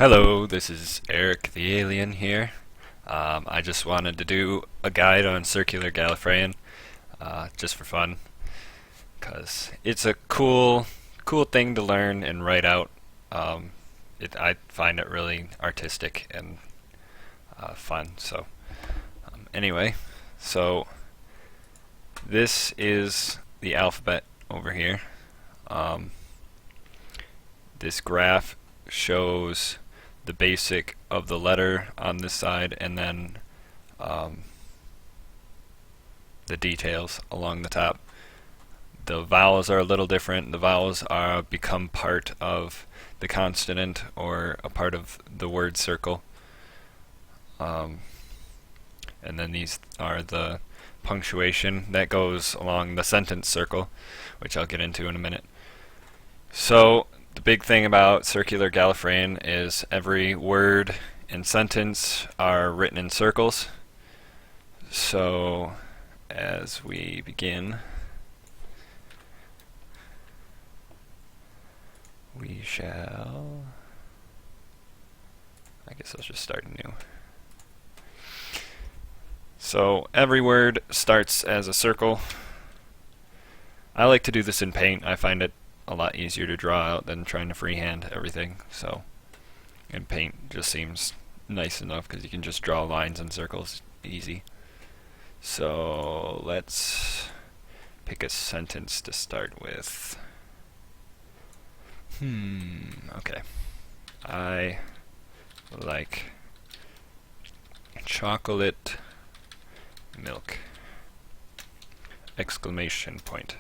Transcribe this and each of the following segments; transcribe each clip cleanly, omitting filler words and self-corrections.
Hello, this is Eric the Alien here. I just wanted to do a guide on Circular Gallifreyan, just for fun, because it's a cool thing to learn and write out. I find it really artistic and fun. So, anyway, so this is the alphabet over here. This graph shows the basic of the letter on this side, and then the details along the top. The vowels are a little different. The vowels are become part of the consonant or a part of the word circle. And then these are the punctuation that goes along the sentence circle, which I'll get into in a minute. So the big thing about Circular Gallifreyan is every word and sentence are written in circles. So as we begin, we shall, I guess I'll just start new. So every word starts as a circle. I like to do this in Paint. I find it a lot easier to draw out than trying to freehand everything. So, and Paint just seems nice enough because you can just draw lines and circles easy. So let's pick a sentence to start with. Okay. I like chocolate milk! Exclamation point.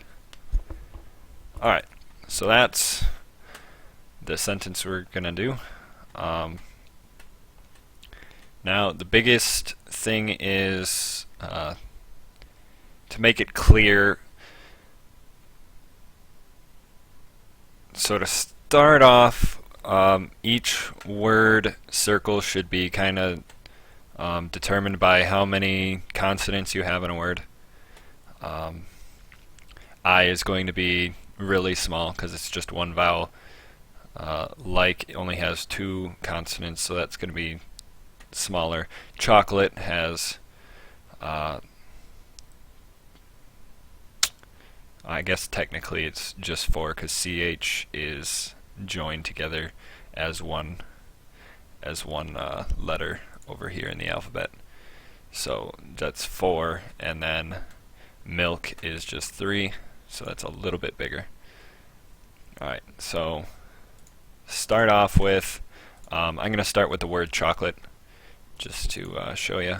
Alright, so that's the sentence we're gonna do. Now the biggest thing is to make it clear. So to start off, each word circle should be kind of determined by how many consonants you have in a word. I is going to be really small because it's just one vowel. Like only has two consonants, so that's going to be smaller. Chocolate has, I guess technically it's just four because CH is joined together as one letter over here in the alphabet. So that's 4, and then milk is just 3, so that's a little bit bigger. Alright, so start off with, I'm going to start with the word chocolate just to show you.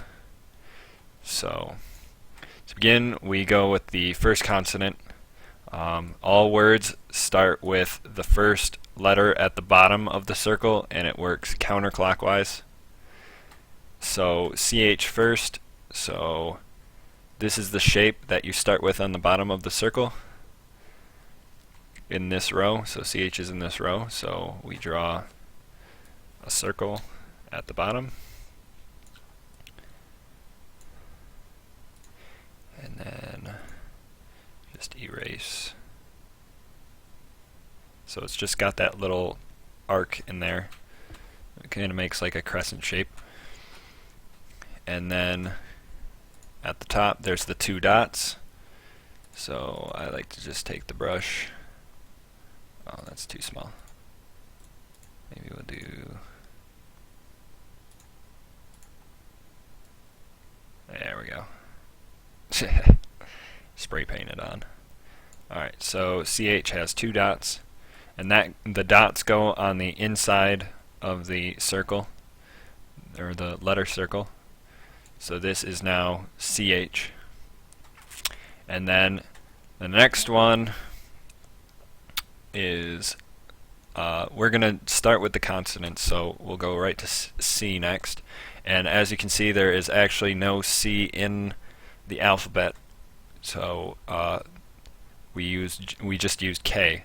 So to begin, we go with the first consonant. All words start with the first letter at the bottom of the circle, and it works counterclockwise. So CH first, so this is the shape that you start with on the bottom of the circle in this row. So CH is in this row, so we draw a circle at the bottom. And then just erase. So it's just got that little arc in there. It kind of makes like a crescent shape. And then at the top there's the 2 dots. So I like to just take the brush. Oh, that's too small. Maybe we'll do, there we go. Spray paint it on. Alright, so CH has 2 dots, and that the dots go on the inside of the circle, or the letter circle. So this is now CH. And then the next one is, we're going to start with the consonants, so we'll go right to C next. And as you can see, there is actually no C in the alphabet, so we just used K.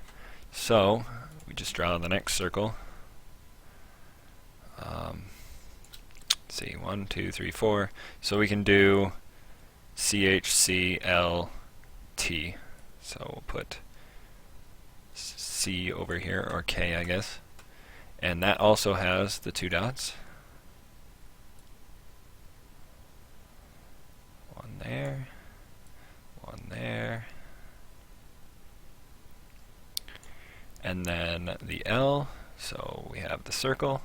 So we just draw the next circle. Let's see, 1, 2, 3, 4. So we can do CHCLT. So we'll put C over here, or K, I guess. and that also has the 2 dots. One there, one there, and then the L, so we have the circle.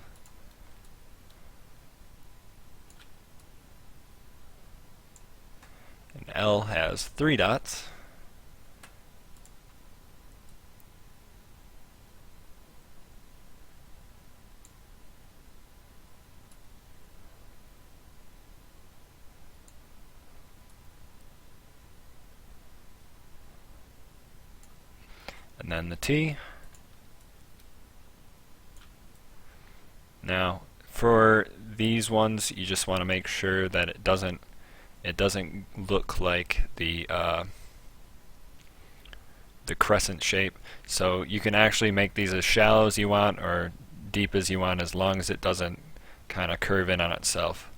And L has 3 dots. And then the T. Now, for these ones, you just want to make sure that it doesn't look like the crescent shape. So you can actually make these as shallow as you want or deep as you want, as long as it doesn't kind of curve in on itself.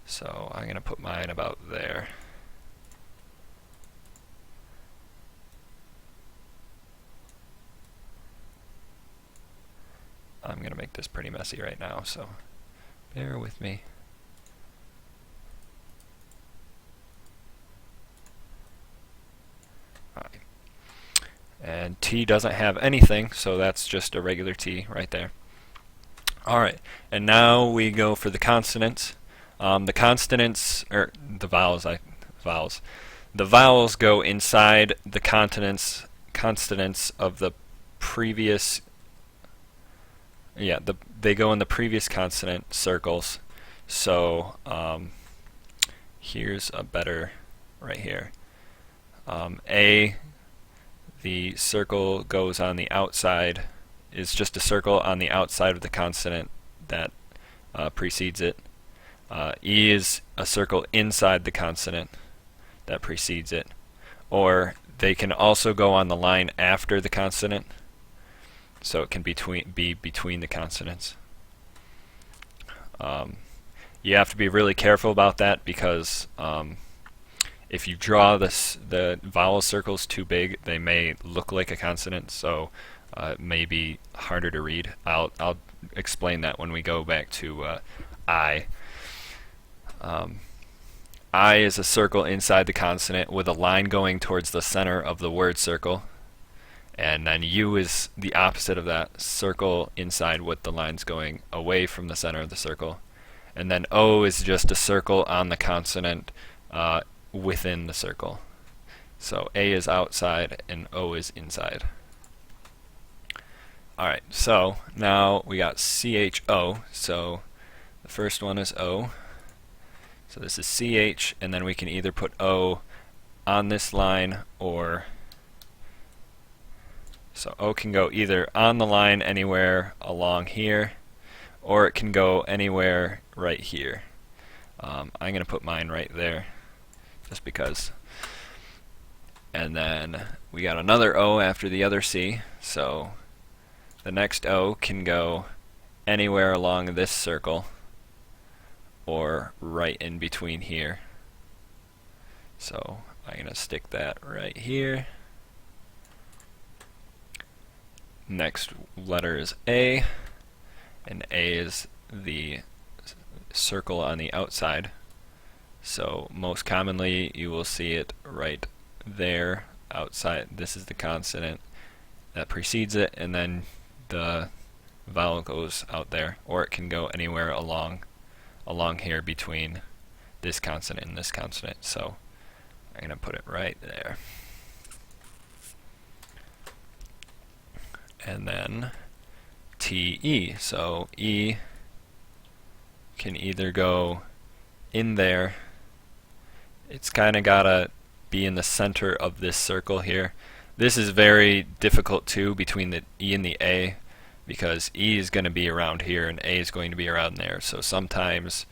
So I'm going to put mine about there. I'm going to make this pretty messy right now, so bear with me. Alright. And T doesn't have anything, so that's just a regular T right there. Alright, and now we go for the consonants. The consonants, or the vowels, the vowels go inside the consonants of the previous. Yeah, they go in the previous consonant circles. So here's a better right here. A, the circle goes on the outside, is just a circle on the outside of the consonant that precedes it. E is a circle inside the consonant that precedes it. Or they can also go on the line after the consonant, so it can be between the consonants. You have to be really careful about that, because if you draw the vowel circles too big, they may look like a consonant, so it may be harder to read. I'll explain that when we go back to I. I is a circle inside the consonant with a line going towards the center of the word circle. And then U is the opposite of that, circle inside with the lines going away from the center of the circle. And then O is just a circle on the consonant within the circle. So A is outside and O is inside. Alright, so now we got CHO. So the first one is O. So this is CH, and then we can either put O on this line, or so O can go either on the line anywhere along here, or it can go anywhere right here. I'm going to put mine right there, just because. And then we got another O after the other C, so the next O can go anywhere along this circle, or right in between here. So I'm going to stick that right here. Next letter is A, and A is the circle on the outside. So most commonly you will see it right there outside. This is the consonant that precedes it, and then the vowel goes out there, or it can go anywhere along here between this consonant and this consonant. So I'm going to put it right there. And then TE. So E can either go in there. It's kind of got to be in the center of this circle here. This is very difficult too, between the E and the A, because E is going to be around here and A is going to be around there. So sometimes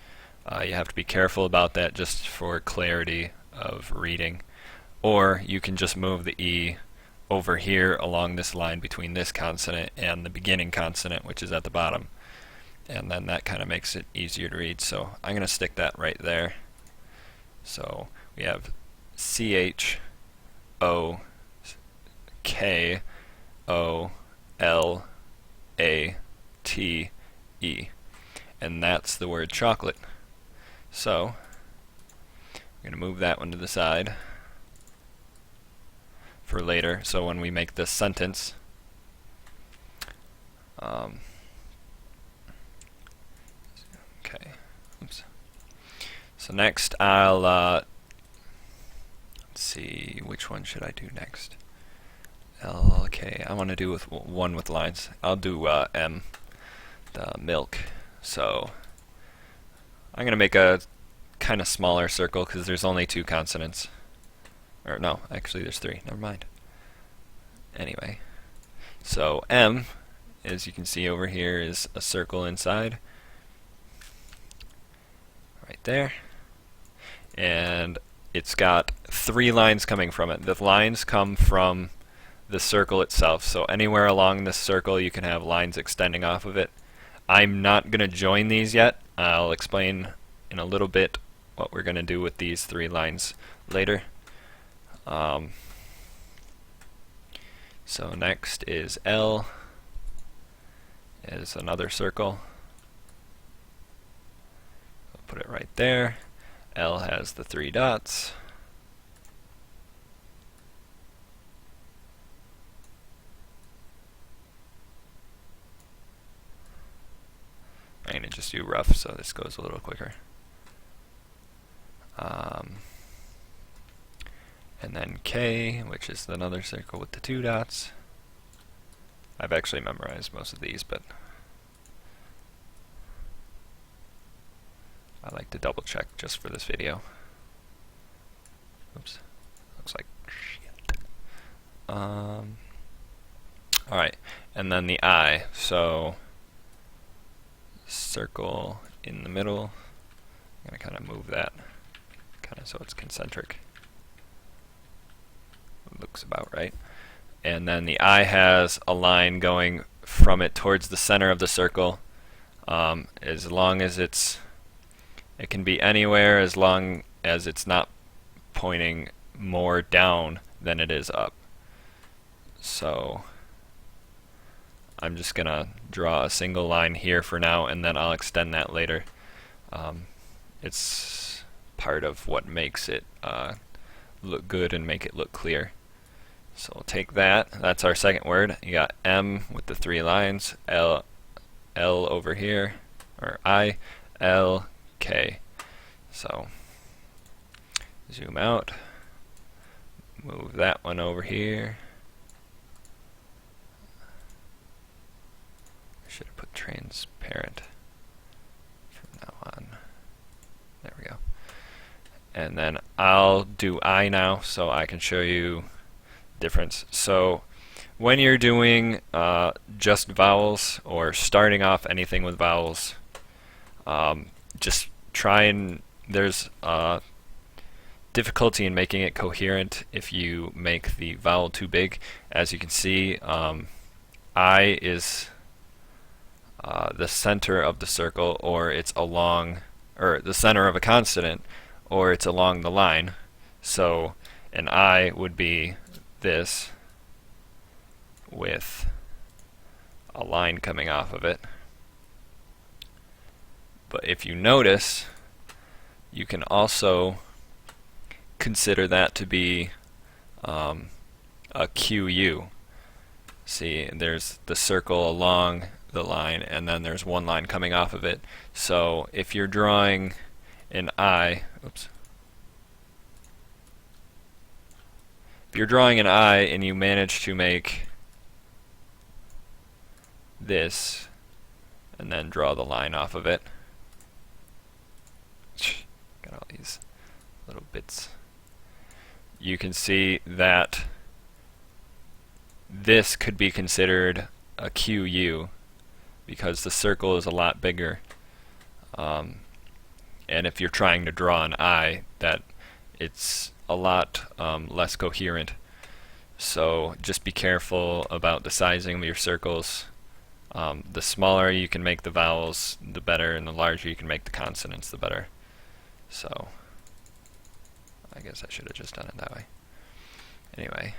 you have to be careful about that, just for clarity of reading. Or you can just move the E over here along this line between this consonant and the beginning consonant, which is at the bottom. And then that kind of makes it easier to read. So I'm going to stick that right there. So we have CH, O, K, O, L, A, and that's the word chocolate. So I'm going to move that one to the side for later, so when we make this sentence, okay, oops. So next I'll, let's see, which one should I do next? Okay, I want to do with one with lines. I'll do M, the milk. So I'm going to make a kind of smaller circle because there's only 2 consonants. Or no, actually there's 3. Never mind. Anyway, so M, as you can see over here, is a circle inside. Right there. And it's got 3 lines coming from it. The lines come from the circle itself. So anywhere along this circle you can have lines extending off of it. I'm not going to join these yet. I'll explain in a little bit what we're going to do with these 3 lines later. So next is L, is another circle. I'll put it right there. L has the 3 dots. I'm going to just do rough so this goes a little quicker. And then K, which is another circle with the 2 dots. I've actually memorized most of these, but I like to double check just for this video. Oops, looks like shit. Alright, and then the I, so circle in the middle. I'm going to kind of move that kind of so it's concentric. Looks about right. And then the I has a line going from it towards the center of the circle. As long as it can be anywhere as long as it's not pointing more down than it is up. So I'm just gonna draw a single line here for now, and then I'll extend that later. It's part of what makes it look good and make it look clear. So we'll take that. That's our second word. You got M with the 3 lines, L over here, or I, L, K. So zoom out, move that one over here. I should have put transparent from now on. There we go. And then I'll do I now so I can show you difference. So when you're doing just vowels or starting off anything with vowels, just try and there's difficulty in making it coherent if you make the vowel too big. As you can see, I is the center of the circle, or it's along, or the center of a consonant, or it's along the line. So an I would be this with a line coming off of it. But if you notice, you can also consider that to be a QU. See, there's the circle along the line, and then there's one line coming off of it. So if you're drawing an I, oops. If you're drawing an I and you manage to make this and then draw the line off of it, got all these little bits, you can see that this could be considered a QU because the circle is a lot bigger, and if you're trying to draw an I, that it's a lot less coherent. So just be careful about the sizing of your circles. The smaller you can make the vowels, the better, and the larger you can make the consonants, the better. So I guess I should have just done it that way. Anyway,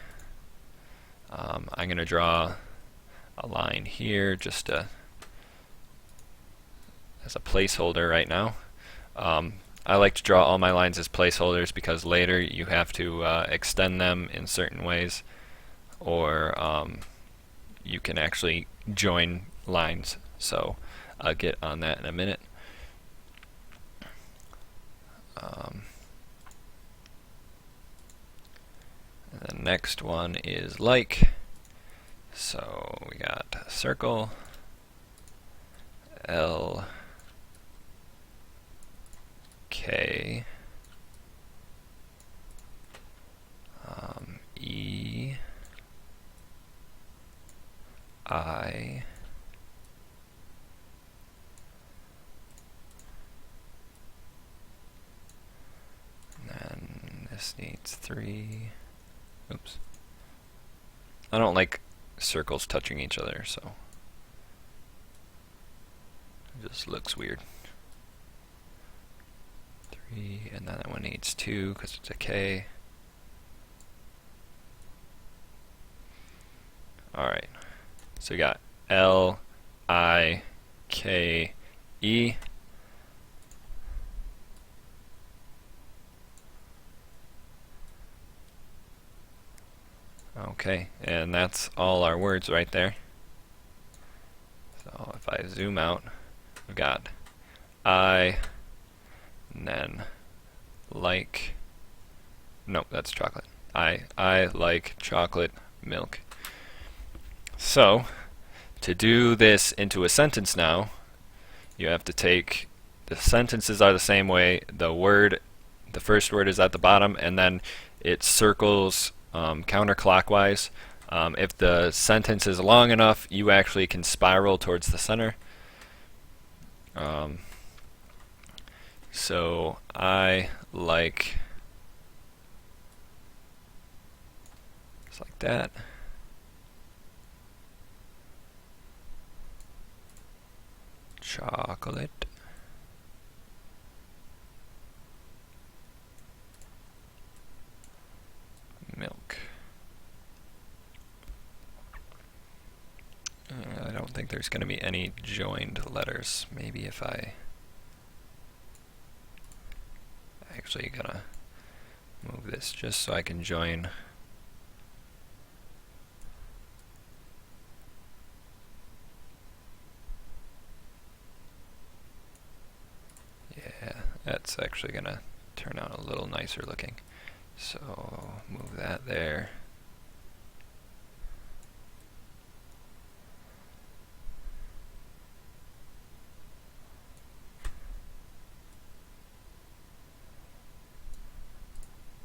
I'm going to draw a line here just to as a placeholder right now. I like to draw all my lines as placeholders because later you have to extend them in certain ways, or you can actually join lines. So I'll get on that in a minute. The next one is like. So we got circle, L, K, E, I, and then this needs 3. Oops. I don't like circles touching each other, so it just looks weird. 3, and then that one needs 2 because it's a K. Alright, so we got L, I, K, E. Okay, and that's all our words right there. So if I zoom out, we've got I, and then like, nope, that's chocolate. I like chocolate milk. So, to do this into a sentence now, you have to take, the sentences are the same way, the first word is at the bottom, and then it circles counterclockwise. If the sentence is long enough, you actually can spiral towards the center. So I like, just like that. Chocolate milk. I don't think there's going to be any joined letters. Maybe if I actually gonna move this just so I can join. Yeah, that's actually gonna turn out a little nicer looking. So move that there.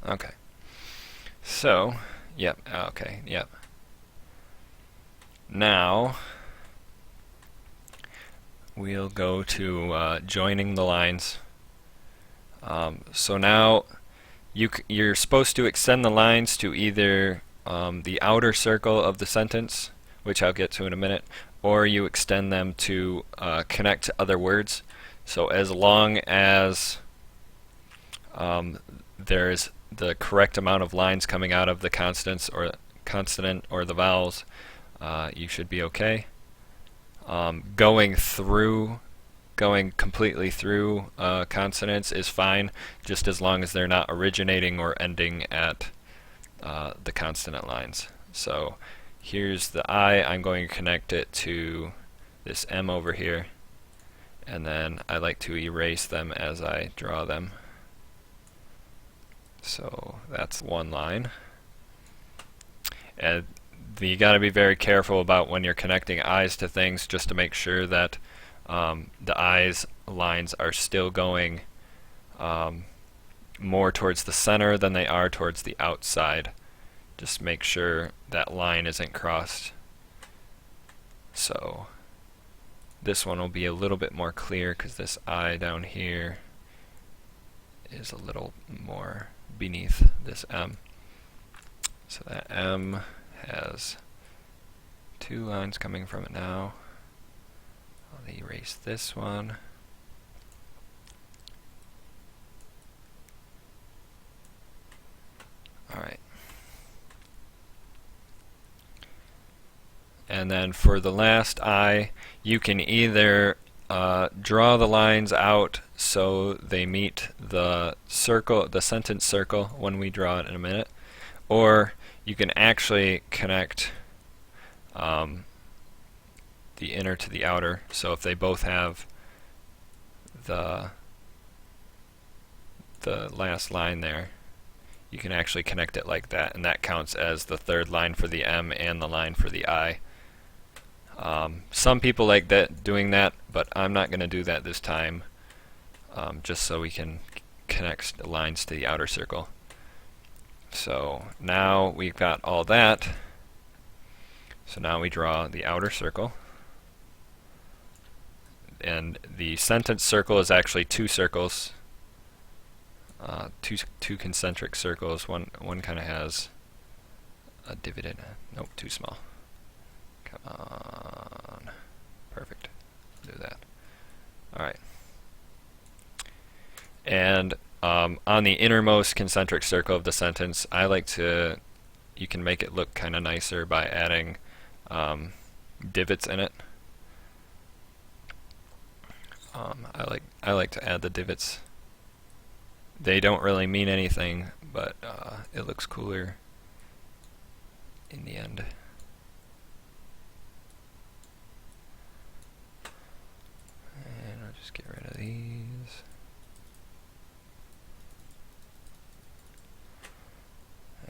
Okay. So, yep, okay, yep. Now, we'll go to joining the lines. So now, you're supposed to extend the lines to either the outer circle of the sentence, which I'll get to in a minute, or you extend them to connect to other words. So as long as there's the correct amount of lines coming out of the consonants or consonant or the vowels, you should be okay. Going completely through consonants is fine, just as long as they're not originating or ending at the consonant lines. So here's the I. I'm going to connect it to this M over here, and then I like to erase them as I draw them. So that's one line. And you got to be very careful about when you're connecting I's to things, just to make sure that the I's lines are still going more towards the center than they are towards the outside. Just make sure that line isn't crossed. So this one will be a little bit more clear because this I down here is a little more beneath this M. So that M has 2 lines coming from it now. I'll erase this one. Alright. And then for the last I, you can either draw the lines out so they meet the circle, the sentence circle, when we draw it in a minute. Or you can actually connect the inner to the outer. So if they both have the last line there, you can actually connect it like that, and that counts as the third line for the M and the line for the I. Some people like that, doing that, but I'm not going to do that this time, just so we can connect lines to the outer circle. So now we've got all that. So now we draw the outer circle. And the sentence circle is actually two circles, two concentric circles. One kind of has a divot in it. Nope, too small. Come on. Perfect. Do that. Alright. And on the innermost concentric circle of the sentence, I like to, you can make it look kind of nicer by adding divots in it. I like to add the divots. They don't really mean anything, but it looks cooler in the end. And I'll just get rid of these.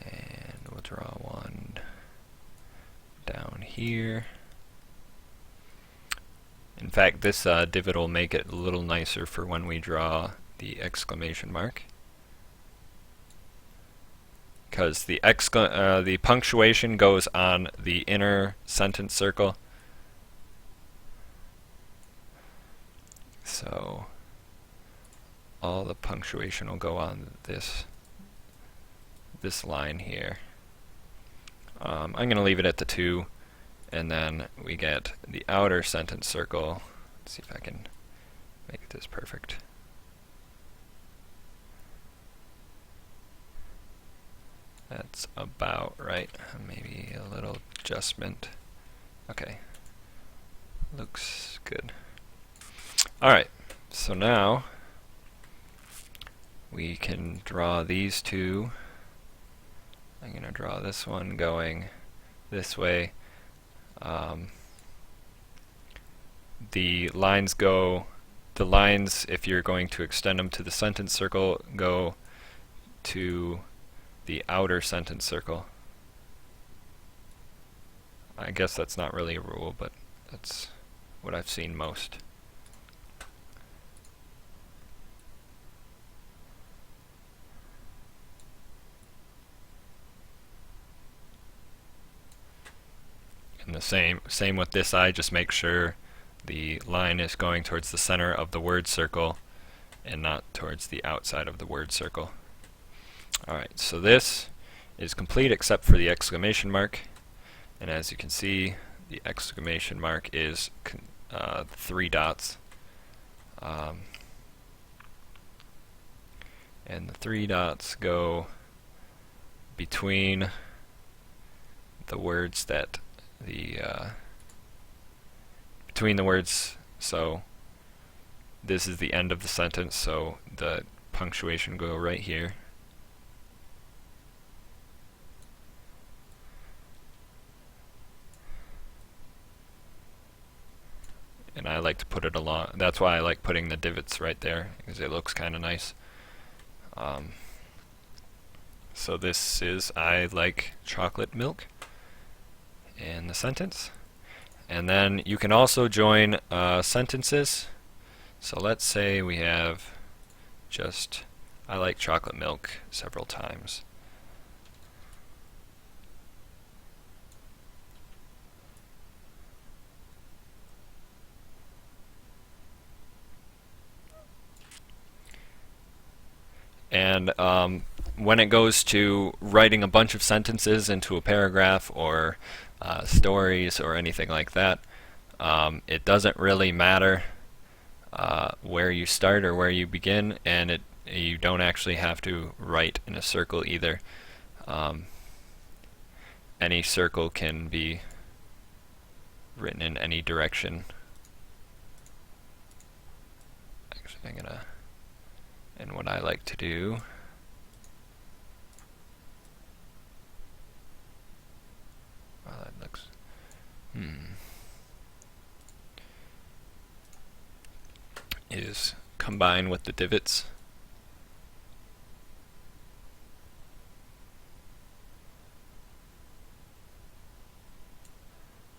And we'll draw one down here. In fact, this divot will make it a little nicer for when we draw the exclamation mark, because the punctuation goes on the inner sentence circle. So all the punctuation will go on this line here. I'm going to leave it at the 2. And then we get the outer sentence circle. Let's see if I can make this perfect. That's about right. Maybe a little adjustment. Okay. Looks good. Alright, so now we can draw these two. I'm going to draw this one going this way. The lines, if you're going to extend them to the sentence circle, go to the outer sentence circle. I guess that's not really a rule, but that's what I've seen most. And the same with this eye, just make sure the line is going towards the center of the word circle and not towards the outside of the word circle. Alright, so this is complete except for the exclamation mark. And as you can see, the exclamation mark is 3 dots. And the 3 dots go between the words that between the words. So this is the end of the sentence, so the punctuation go right here. And I like to put it along. That's why I like putting the divots right there, because it looks kind of nice. So this is I like chocolate milk in the sentence. And then you can also join sentences. So let's say we have just I like chocolate milk several times. And when it goes to writing a bunch of sentences into a paragraph or stories or anything like that, it doesn't really matter where you start or where you begin, and you don't actually have to write in a circle either. Any circle can be written in any direction. and what I like to do, well, that looks, is combine with the divots.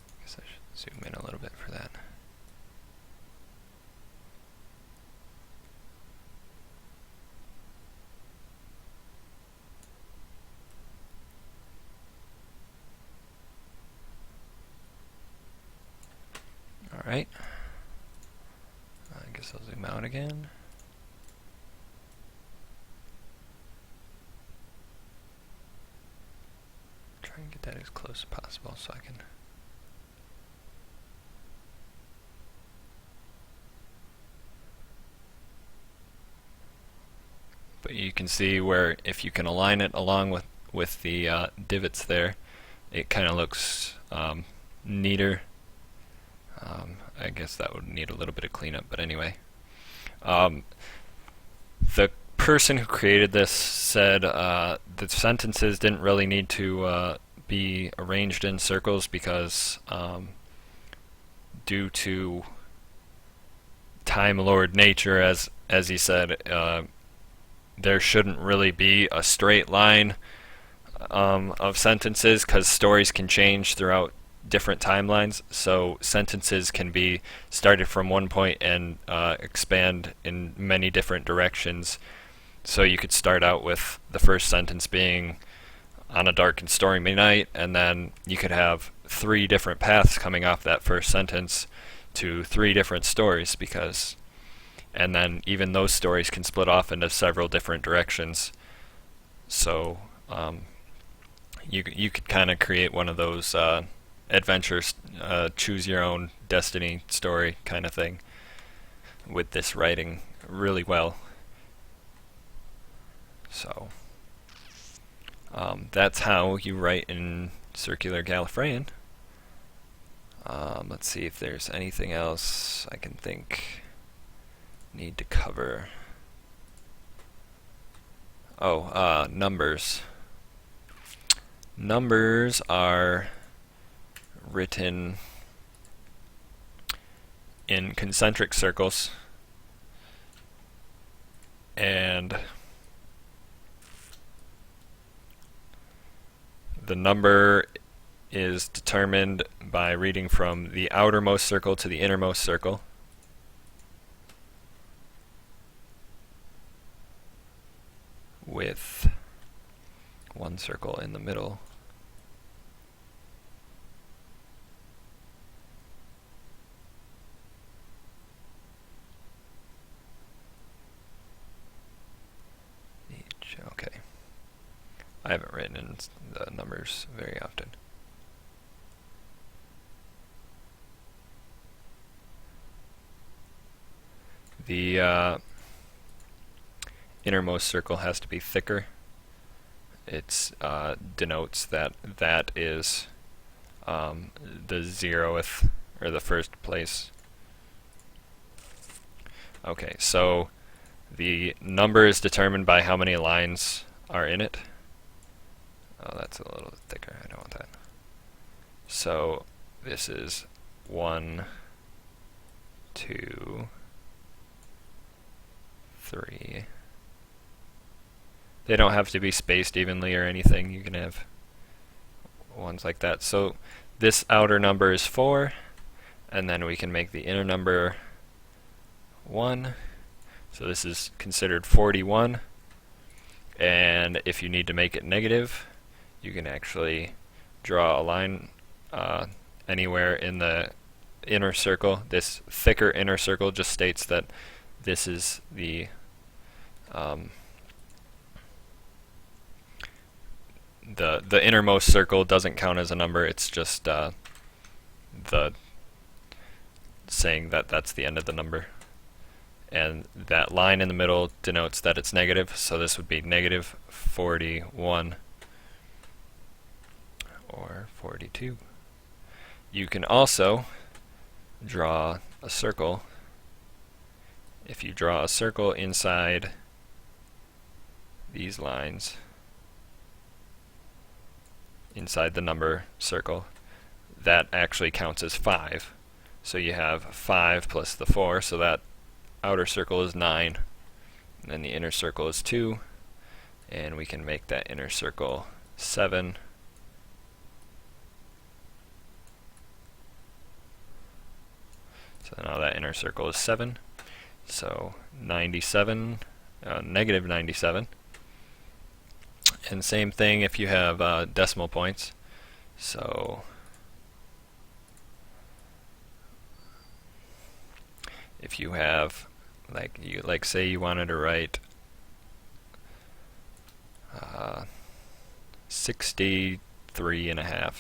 I guess I should zoom in a little bit for that. Alright, I guess I'll zoom out again. Try and get that as close as possible so I can. But you can see where if you can align it along with the divots there, it kind of looks neater. I guess that would need a little bit of cleanup, but anyway. The person who created this said the sentences didn't really need to be arranged in circles because due to Time Lord nature, as he said, there shouldn't really be a straight line of sentences because stories can change throughout different timelines, so sentences can be started from one point and expand in many different directions. So you could start out with the first sentence being on a dark and stormy night, and then you could have 3 different paths coming off that first sentence to 3 different stories, and then even those stories can split off into several different directions. So you could kind of create one of those adventures, choose your own destiny story kind of thing with this writing really well. So that's how you write in Circular Gallifreyan. Let's see if there's anything else I can think need to cover. Oh, numbers. Numbers are written in concentric circles, and the number is determined by reading from the outermost circle to the innermost circle. With one circle in the middle. Okay. I haven't written in the numbers very often. The innermost circle has to be thicker. It denotes that that is the 0th, or the first place. Okay, so the number is determined by how many lines are in it. Oh, that's a little thicker. I don't want that. So this is 1, 2, 3. They don't have to be spaced evenly or anything. You can have ones like that. So this outer number is 4, and then we can make the inner number 1. So this is considered 41. And if you need to make it negative, you can actually draw a line anywhere in the inner circle. This thicker inner circle just states that this is the innermost circle doesn't count as a number. It's just the saying that that's the end of the number. And that line in the middle denotes that it's negative, so this would be negative 41 or 42. You can also draw a circle if you draw a circle inside these lines, inside the number circle, that actually counts as 5. So you have 5 plus the 4, so that outer circle is 9, and then the inner circle is 2, and we can make that inner circle 7. So now that inner circle is 7. So 97, negative 97. And same thing if you have decimal points. So if you have, like say you wanted to write 63.5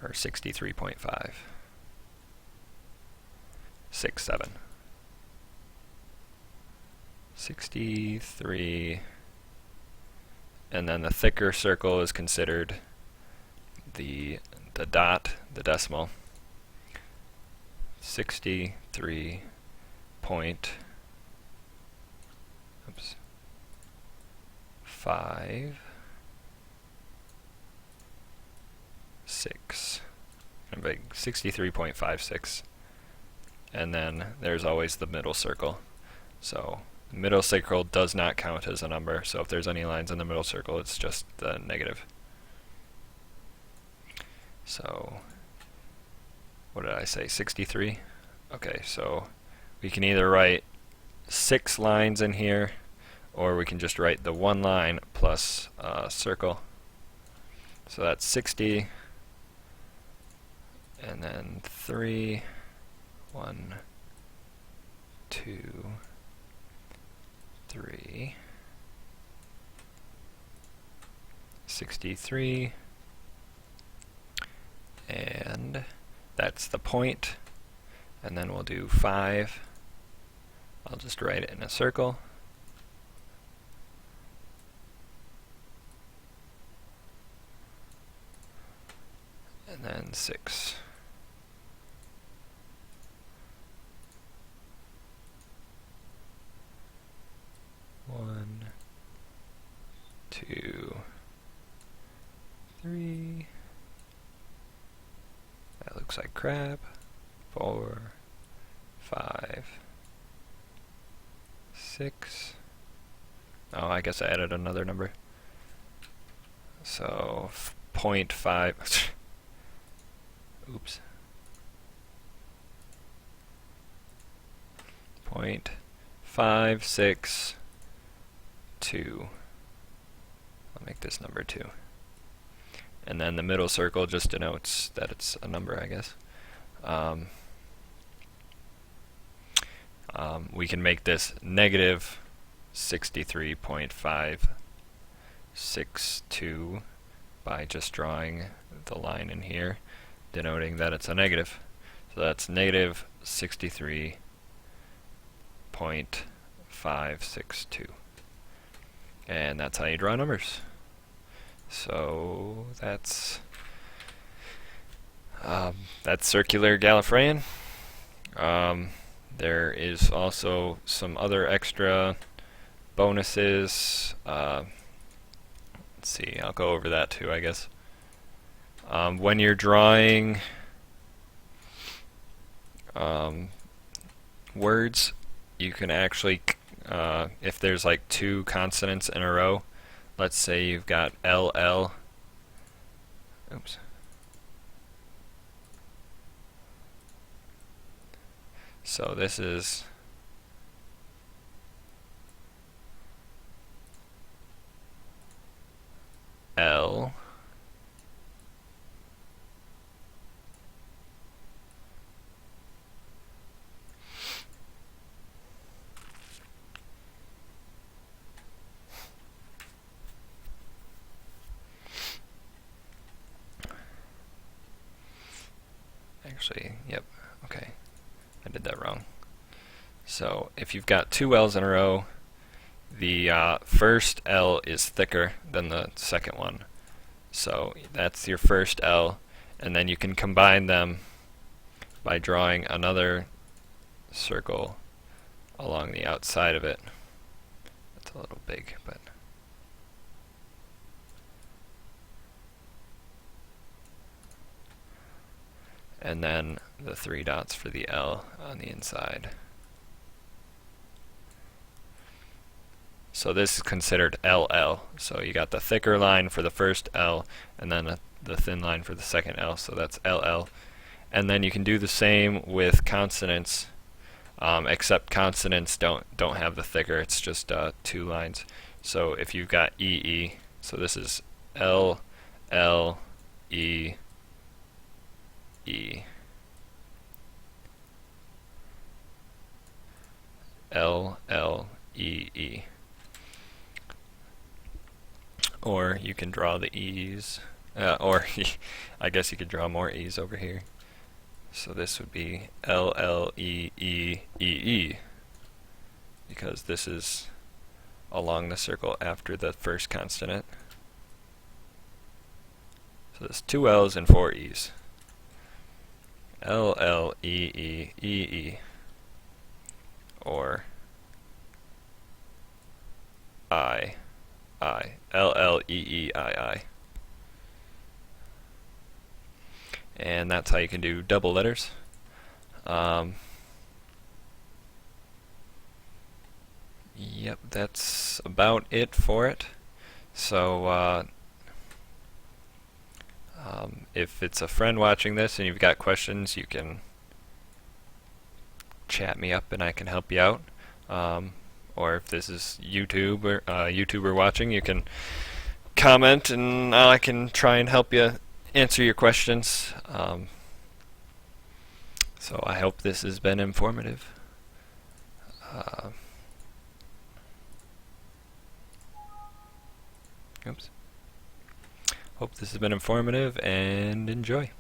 or 63.5, 67, 63, and then the thicker circle is considered the dot, the decimal, 63 point, oops, 5, 6, and big 63.56, and then there's always the middle circle. So the middle circle does not count as a number, so if there's any lines in the middle circle, it's just the negative. So what did I say, 63? Okay, so we can either write 6 lines in here, or we can just write the one line plus a circle. So that's 60, and then 3, 1, 2, 3, 63, and that's the point, and then we'll do 5. I'll just write it in a circle. And then 6. One, 2, 3. That looks like crap. 4, 5, 6. Oh, I guess I added another number. So 0.5. Oops. 0.562. I'll make this number 2. And then the middle circle just denotes that it's a number, I guess. We can make this negative 63.562 by just drawing the line in here, denoting that it's a negative. So that's negative 63.562. And that's how you draw numbers. So that's Circular Gallifreyan. There is also some other extra bonuses. Let's see, I'll go over that too, I guess. When you're drawing words, you can actually, if there's like 2 consonants in a row, let's say you've got LL. Oops. So this is L. Actually, yep, okay. I did that wrong. So if you've got 2 L's in a row, the first L is thicker than the second one. So that's your first L, and then you can combine them by drawing another circle along the outside of it. That's a little big, but and then the 3 dots for the L on the inside. So this is considered LL. So you got the thicker line for the first L, and then the thin line for the second L, so that's LL. And then you can do the same with consonants, except consonants don't have the thicker, it's just 2 lines. So if you've got EE, so this is L, L, E, E. L, L, E, E. Or you can draw the E's, or I guess you could draw more E's over here. So this would be L, L, E, E, E, E, because this is along the circle after the first consonant. So there's 2 L's and 4 E's. L, L, E, E, E, E. Or I, I. L, L, E, E, I, I. And that's how you can do double letters. Yep, that's about it for it. So if it's a friend watching this and you've got questions, you can chat me up and I can help you out. Or if this is YouTube or YouTuber watching, you can comment and I can try and help you answer your questions. So I hope this has been informative. Oops. Hope this has been informative and enjoy.